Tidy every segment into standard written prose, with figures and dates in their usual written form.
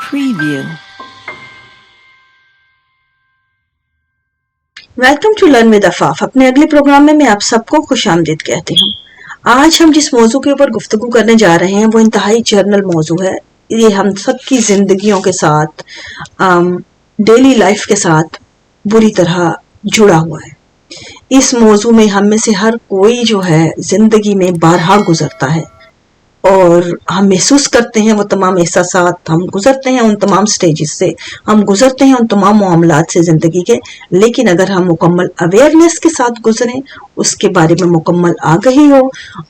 Preview. Welcome to learn with Afaf. अपने अगले programme में मैं आप सबको खुशामदीद कहती हूँ। आज हम जिस मौजू के ऊपर गुफ्तगू करने जा रहे हैं वो इंतहाई जर्नल मौजू है। ये हम सबकी जिंदगियों के साथ, डेली लाइफ के साथ बुरी तरह जुड़ा हुआ है। इस मौजू में हम में से हर कोई जो है जिंदगी में बारहा गुजरता है और हम महसूस करते हैं वो तमाम एहसासात, हम गुजरते हैं उन तमाम स्टेजेस से, हम गुजरते हैं उन तमाम मामलात से ज़िंदगी के। लेकिन अगर हम मुकम्मल अवेयरनेस के साथ गुजरें, उसके बारे में मुकम्मल आगही हो,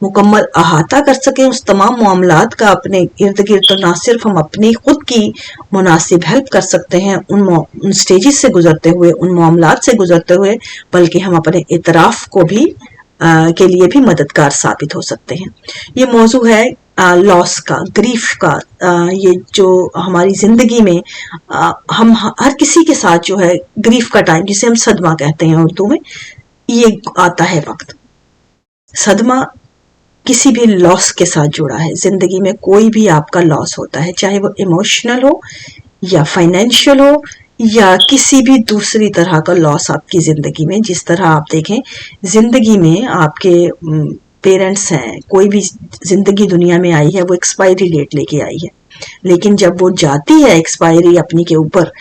मुकम्मल अहाता कर सकें उस तमाम मामलात का अपने इर्द गिर्द, तो ना सिर्फ हम अपनी खुद की मुनासिब हेल्प कर सकते हैं उन स्टेजेस से गुजरते हुए, उन मामलात से गुजरते हुए, बल्कि हम अपने इतराफ़ को भी के लिए भी मददगार साबित हो सकते हैं। ये मौजू है लॉस का, ग्रीफ का। ये जो हमारी जिंदगी में हम हर किसी के साथ जो है ग्रीफ का टाइम, जिसे हम सदमा कहते हैं उर्दू में, ये आता है वक्त। सदमा किसी भी लॉस के साथ जुड़ा है। जिंदगी में कोई भी आपका लॉस होता है, चाहे वो इमोशनल हो या फाइनेंशियल हो या किसी भी दूसरी तरह का लॉस आपकी जिंदगी में। जिस तरह आप देखें, जिंदगी में आपके पेरेंट्स हैं, कोई भी जिंदगी दुनिया में आई है वो एक्सपायरी डेट लेके आई है, लेकिन जब वो जाती है एक्सपायरी अपनी के ऊपर,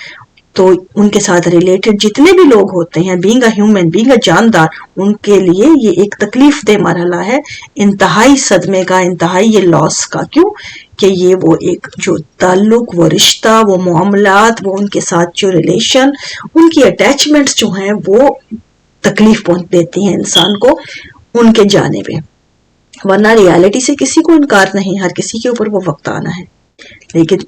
तो उनके साथ रिलेटेड जितने भी लोग होते हैं, being a human, being a जानदार, उनके लिए ये एक तकलीफ दे मरहला है, इंतहाई सदमे का, इंतहाई ये लॉस का। क्यों कि ये वो एक जो ताल्लुक, वो रिश्ता, वो मामलात, वो उनके साथ जो रिलेशन, उनकी अटैचमेंट्स जो हैं वो तकलीफ पहुंच देती हैं इंसान को उनके जाने पे। वरना रियलिटी से किसी को इनकार नहीं, हर किसी के ऊपर वो वक्त आना है, लेकिन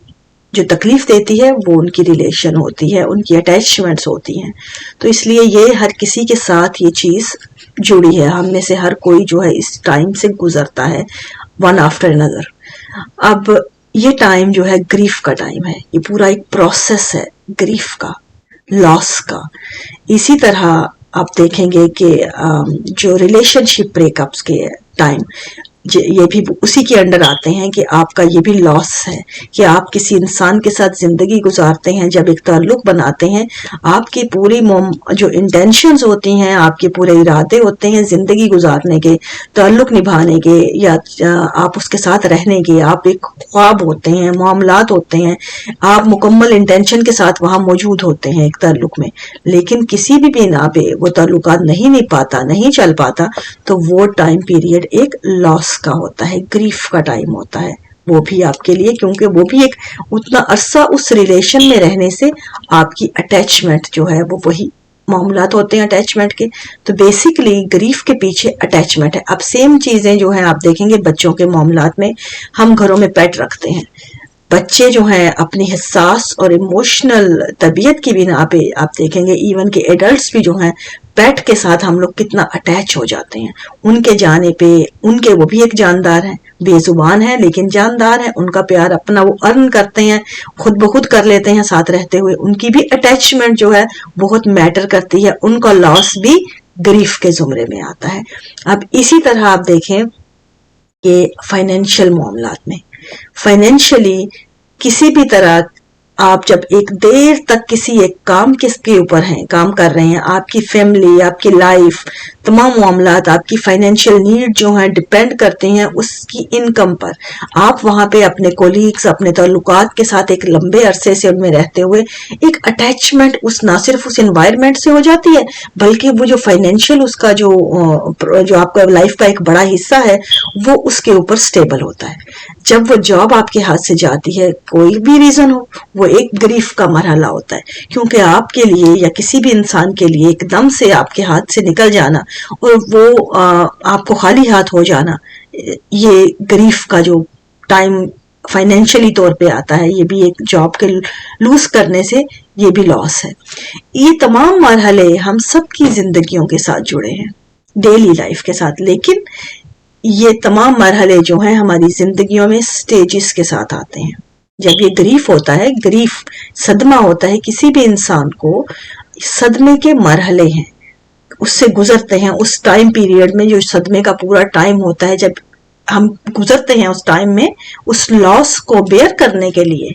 जो तकलीफ देती है वो उनकी रिलेशन होती है, उनकी अटैचमेंट्स होती हैं। तो इसलिए ये हर किसी के साथ ये चीज़ जुड़ी है। हम में से हर कोई जो है इस टाइम से गुजरता है, वन आफ्टर अनदर। अब ये टाइम जो है ग्रीफ का टाइम है, ये पूरा एक प्रोसेस है ग्रीफ का, लॉस का। इसी तरह आप देखेंगे कि जो रिलेशनशिप ब्रेकअप्स के टाइम, ये भी उसी के अंडर आते हैं कि आपका ये भी लॉस है कि आप किसी इंसान के साथ जिंदगी गुजारते हैं, जब एक ताल्लुक बनाते हैं, आपकी पूरी जो इंटेंशंस होती हैं, आपके पूरे इरादे होते हैं जिंदगी गुजारने के, ताल्लुक निभाने के या आप उसके साथ रहने के, आप एक ख्वाब होते हैं, मामलात होते हैं, आप मुकम्मल इंटेंशन के साथ वहाँ मौजूद होते हैं एक ताल्लुक में। लेकिन किसी भी बिना पे वो ताल्लुकात नहीं पाता, नहीं चल पाता, तो वो टाइम पीरियड एक लॉस का होता है, ग्रीफ का टाइम होता है वो भी आपके लिए, क्योंकि वो भी एक उतना अरसा उस रिलेशन में रहने से आपकी अटैचमेंट जो है वो वही मामलात होते हैं अटैचमेंट के। तो बेसिकली ग्रीफ के पीछे अटैचमेंट है। अब सेम चीजें जो हैं आप देखेंगे बच्चों के मामलात में, हम घरों में पेट रखते हैं, बच्चे जो हैं अपनी हिस्सास और इमोशनल तबीयत की बिना पे आप देखेंगे इवन के एडल्ट्स भी जो हैं पेट के साथ हम लोग कितना अटैच हो जाते हैं उनके जाने पे। उनके वो भी एक जानदार हैं, बेजुबान है लेकिन जानदार है, उनका प्यार अपना वो अर्न करते हैं, खुद ब खुद कर लेते हैं साथ रहते हुए। उनकी भी अटैचमेंट जो है बहुत मैटर करती है, उनका लॉस भी ग्रीफ के जुमरे में आता है। अब इसी तरह आप देखें कि फाइनेंशियल मामलात में, फाइनेंशियली किसी भी तरह आप जब एक देर तक किसी एक काम किसके ऊपर हैं, काम कर रहे हैं, आपकी फैमिली, आपकी लाइफ, तमाम मामलात, आपकी फाइनेंशियल नीड जो है डिपेंड करते हैं उसकी इनकम पर। आप वहाँ पे अपने कोलीग्स, अपने ताल्लुकात के साथ एक लंबे अरसे से उनमें रहते हुए एक अटैचमेंट उस ना सिर्फ उस एनवायरनमेंट से हो जाती है, बल्कि वो जो फाइनेंशियल उसका जो आपका लाइफ का एक बड़ा हिस्सा है वो उसके ऊपर स्टेबल होता है। जब वो जॉब आपके हाथ से जाती है, कोई भी रीजन हो, वो एक ग्रीफ का मरहला होता है, क्योंकि आपके लिए या किसी भी इंसान के लिए एकदम से आपके हाथ से निकल जाना और वो आपको खाली हाथ हो जाना, ये ग्रीफ का जो टाइम फाइनेंशियली तौर पे आता है, ये भी एक जॉब के लूज करने से ये भी लॉस है। ये तमाम मरहले हम सबकी जिंदगियों के साथ जुड़े हैं, डेली लाइफ के साथ। लेकिन ये तमाम मरहले जो हैं हमारी जिंदगियों में स्टेजेस के साथ आते हैं। जब ये ग्रीफ होता है, ग्रीफ सदमा होता है, किसी भी इंसान को सदमे के मरहले हैं, उससे गुजरते हैं। उस टाइम पीरियड में जो सदमे का पूरा टाइम होता है, जब हम गुजरते हैं उस टाइम में, उस लॉस को बेयर करने के लिए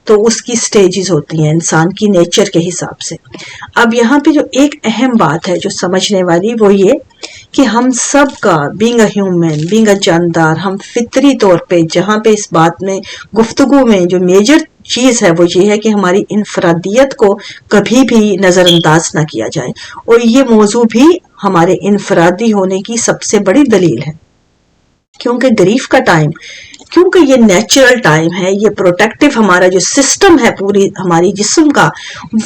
تو اس کی سٹیجز ہوتی ہیں انسان کی نیچر کے حساب سے. اب یہاں پہ جو ایک اہم بات ہے جو سمجھنے والی وہ یہ کہ ہم سب کا being a human, being a جاندار، ہم فطری طور پہ جہاں پہ اس بات میں گفتگو میں جو میجر چیز ہے وہ یہ ہے کہ ہماری انفرادیت کو کبھی بھی نظر انداز نہ کیا جائے، اور یہ موضوع بھی ہمارے انفرادی ہونے کی سب سے بڑی دلیل ہے. کیونکہ گریف کا ٹائم، کیونکہ یہ نیچرل ٹائم ہے، یہ پروٹیکٹیو ہمارا جو سسٹم ہے پوری ہماری جسم کا،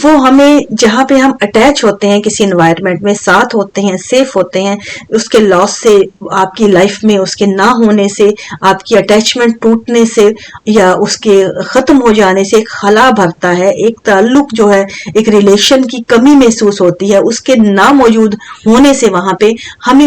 وہ ہمیں جہاں پہ ہم اٹیچ ہوتے ہیں کسی انوائرمنٹ میں، ساتھ ہوتے ہیں، سیف ہوتے ہیں، اس کے لاس سے، آپ کی لائف میں اس کے نہ ہونے سے، آپ کی اٹیچمنٹ ٹوٹنے سے یا اس کے ختم ہو جانے سے ایک خلا بھرتا ہے، ایک تعلق جو ہے، ایک ریلیشن کی کمی محسوس ہوتی ہے. اس کے نہ موجود ہونے سے وہاں پہ ہم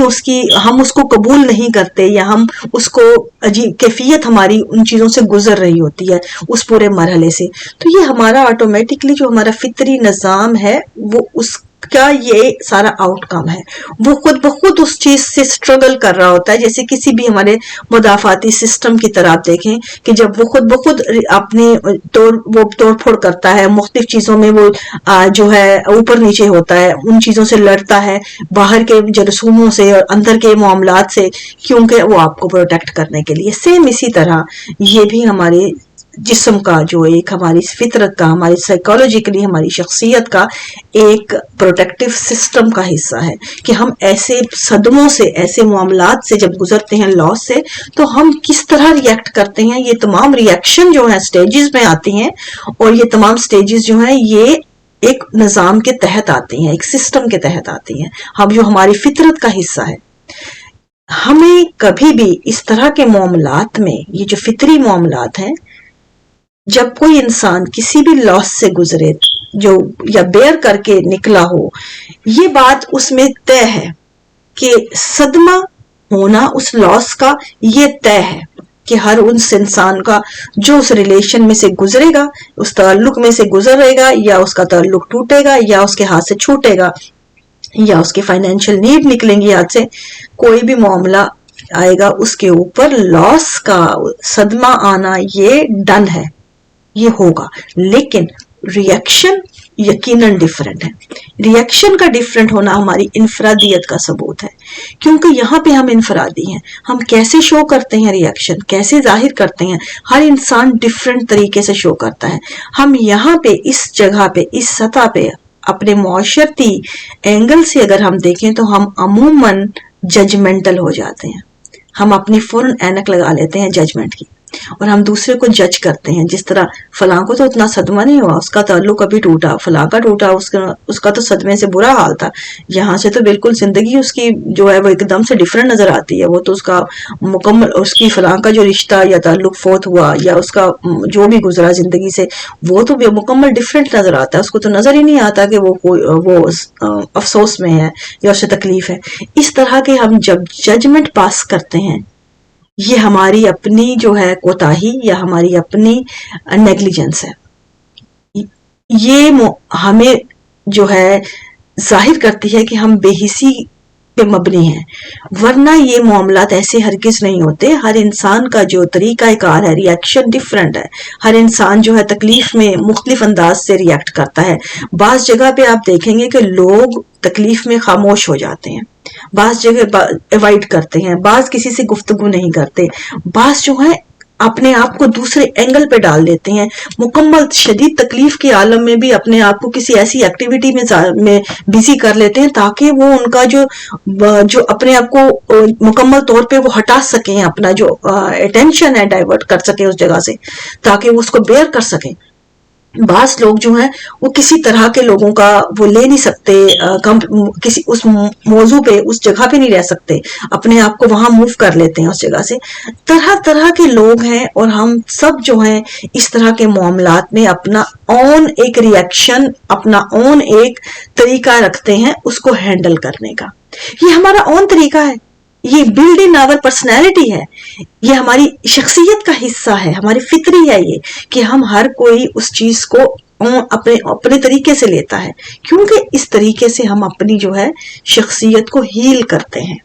اس کو قبول نہیں کرتے، یا ہم اس کو عجیب کیفیت ہماری ان چیزوں سے گزر رہی ہوتی ہے اس پورے مرحلے سے. تو یہ ہمارا آٹومیٹکلی جو ہمارا فطری نظام ہے وہ اس کا یہ سارا آؤٹ کم ہے، وہ خود بخود اس چیز سے سٹرگل کر رہا ہوتا ہے. جیسے کسی بھی ہمارے مدافعاتی سسٹم کی طرح آپ دیکھیں کہ جب وہ خود بخود اپنے توڑ پھوڑ کرتا ہے، مختلف چیزوں میں وہ جو ہے اوپر نیچے ہوتا ہے، ان چیزوں سے لڑتا ہے، باہر کے جرثوموں سے اور اندر کے معاملات سے، کیونکہ وہ آپ کو پروٹیکٹ کرنے کے لیے. سیم اسی طرح یہ بھی ہمارے جسم کا جو ایک ہماری فطرت کا، ہماری سائیکالوجیکلی ہماری شخصیت کا ایک پروٹیکٹیو سسٹم کا حصہ ہے کہ ہم ایسے صدموں سے، ایسے معاملات سے جب گزرتے ہیں، لاس سے، تو ہم کس طرح ریئیکٹ کرتے ہیں. یہ تمام ریئیکشن جو ہیں سٹیجز میں آتی ہیں، اور یہ تمام سٹیجز جو ہیں یہ ایک نظام کے تحت آتی ہیں، ایک سسٹم کے تحت آتی ہیں، ہم جو ہماری فطرت کا حصہ ہے. ہمیں کبھی بھی اس طرح کے معاملات میں، یہ جو فطری معاملات ہیں، جب کوئی انسان کسی بھی لاس سے گزرے جو یا بیئر کر کے نکلا ہو، یہ بات اس میں طے ہے کہ صدمہ ہونا اس لاس کا یہ طے ہے کہ ہر اس انسان کا جو اس ریلیشن میں سے گزرے گا، اس تعلق میں سے گزرے گا، یا اس کا تعلق ٹوٹے گا، یا اس کے ہاتھ سے چھوٹے گا، یا اس کی فائنینشیل نیڈ نکلیں گی ہاتھ سے، کوئی بھی معاملہ آئے گا اس کے اوپر لاس کا صدمہ آنا یہ ڈن ہے، یہ ہوگا. لیکن ریئیکشن یقیناً ڈیفرنٹ ہے. ریئیکشن کا ڈیفرنٹ ہونا ہماری انفرادیت کا ثبوت ہے، کیونکہ یہاں پہ ہم انفرادی ہیں. ہم کیسے شو کرتے ہیں ریئیکشن، کیسے ظاہر کرتے ہیں، ہر انسان ڈیفرنٹ طریقے سے شو کرتا ہے. ہم یہاں پہ اس جگہ پہ اس سطح پہ اپنے معاشرتی اینگل سے اگر ہم دیکھیں تو ہم عموماً ججمنٹل ہو جاتے ہیں. ہم اپنی فوراً اینک لگا لیتے ہیں ججمنٹ کی، اور ہم دوسرے کو جج کرتے ہیں. جس طرح فلاں کو تو اتنا صدمہ نہیں ہوا، اس کا تعلق ابھی ٹوٹا، فلاں کا ٹوٹا، اس کا تو صدمے سے برا حال تھا، یہاں سے تو بالکل زندگی اس کی جو ہے وہ ایک دم سے ڈیفرنٹ نظر آتی ہے. وہ تو اس کا مکمل، اس کی فلاں کا جو رشتہ یا تعلق فوت ہوا، یا اس کا جو بھی گزرا زندگی سے، وہ تو مکمل ڈیفرنٹ نظر آتا ہے. اس کو تو نظر ہی نہیں آتا کہ وہ افسوس میں ہے یا اسے تکلیف ہے. اس طرح کے ہم جب ججمنٹ پاس کرتے ہیں، یہ ہماری اپنی جو ہے کوتاہی یا ہماری اپنی نیگلیجنس ہے. یہ ہمیں جو ہے ظاہر کرتی ہے کہ ہم بے حسی پہ مبنی ہیں، ورنہ یہ معاملات ایسے ہرگز نہیں ہوتے. ہر انسان کا جو طریقہ کار ہے، ریئیکشن ڈیفرنٹ ہے. ہر انسان جو ہے تکلیف میں مختلف انداز سے ریئیکٹ کرتا ہے. بعض جگہ پہ آپ دیکھیں گے کہ لوگ تکلیف میں خاموش ہو جاتے ہیں، بعض جگہ ایوائڈ کرتے ہیں، بعض کسی سے گفتگو نہیں کرتے، بعض جو ہے اپنے آپ کو دوسرے اینگل پہ ڈال دیتے ہیں. مکمل شدید تکلیف کے عالم میں بھی اپنے آپ کو کسی ایسی ایکٹیویٹی میں بیزی کر لیتے ہیں تاکہ وہ ان کا جو اپنے آپ کو مکمل طور پہ وہ ہٹا سکیں، اپنا جو اٹینشن ہے ڈائیورٹ کر سکیں اس جگہ سے، تاکہ وہ اس کو بیئر کر سکیں. بعض لوگ جو ہیں وہ کسی طرح کے لوگوں کا وہ لے نہیں سکتے، کسی اس موضوع پہ، اس جگہ پہ نہیں رہ سکتے، اپنے آپ کو وہاں موو کر لیتے ہیں اس جگہ سے. طرح طرح کے لوگ ہیں، اور ہم سب جو ہیں اس طرح کے معاملات میں اپنا اون ایک ریئیکشن، اپنا اون ایک طریقہ رکھتے ہیں اس کو ہینڈل کرنے کا. یہ ہمارا اون طریقہ ہے، یہ بلڈ ان آور پرسنالٹی ہے، یہ ہماری شخصیت کا حصہ ہے، ہماری فطری ہے یہ کہ ہم ہر کوئی اس چیز کو اپنے طریقے سے لیتا ہے، کیونکہ اس طریقے سے ہم اپنی جو ہے شخصیت کو ہیل کرتے ہیں.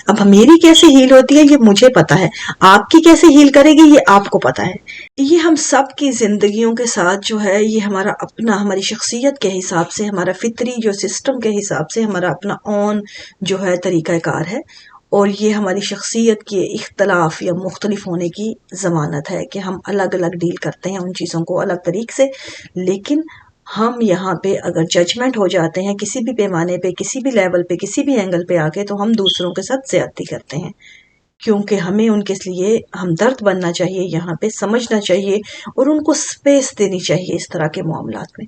अब मेरी कैसे हील होती है ये मुझे पता है, आपकी कैसे हील करेगी ये आपको पता है। ये हम सब की जिंदगियों के साथ जो है, ये हमारा अपना, हमारी शख्सियत के हिसाब से, हमारा फितरी जो सिस्टम के हिसाब से हमारा अपना ऑन जो है तरीक़ाकार है, और ये हमारी शख्सियत के इख्तलाफ या मुख्तलिफ होने की ज़मानत है कि हम अलग अलग डील करते हैं उन चीज़ों को अलग तरीके से। लेकिन हम यहाँ पे अगर जजमेंट हो जाते हैं किसी भी पैमाने पे, किसी भी लेवल पे, किसी भी एंगल पे आके, तो हम दूसरों के साथ ज़्यादती करते हैं, क्योंकि हमें उनके लिए हमदर्द बनना चाहिए, यहाँ पे समझना चाहिए और उनको स्पेस देनी चाहिए इस तरह के मामलात में।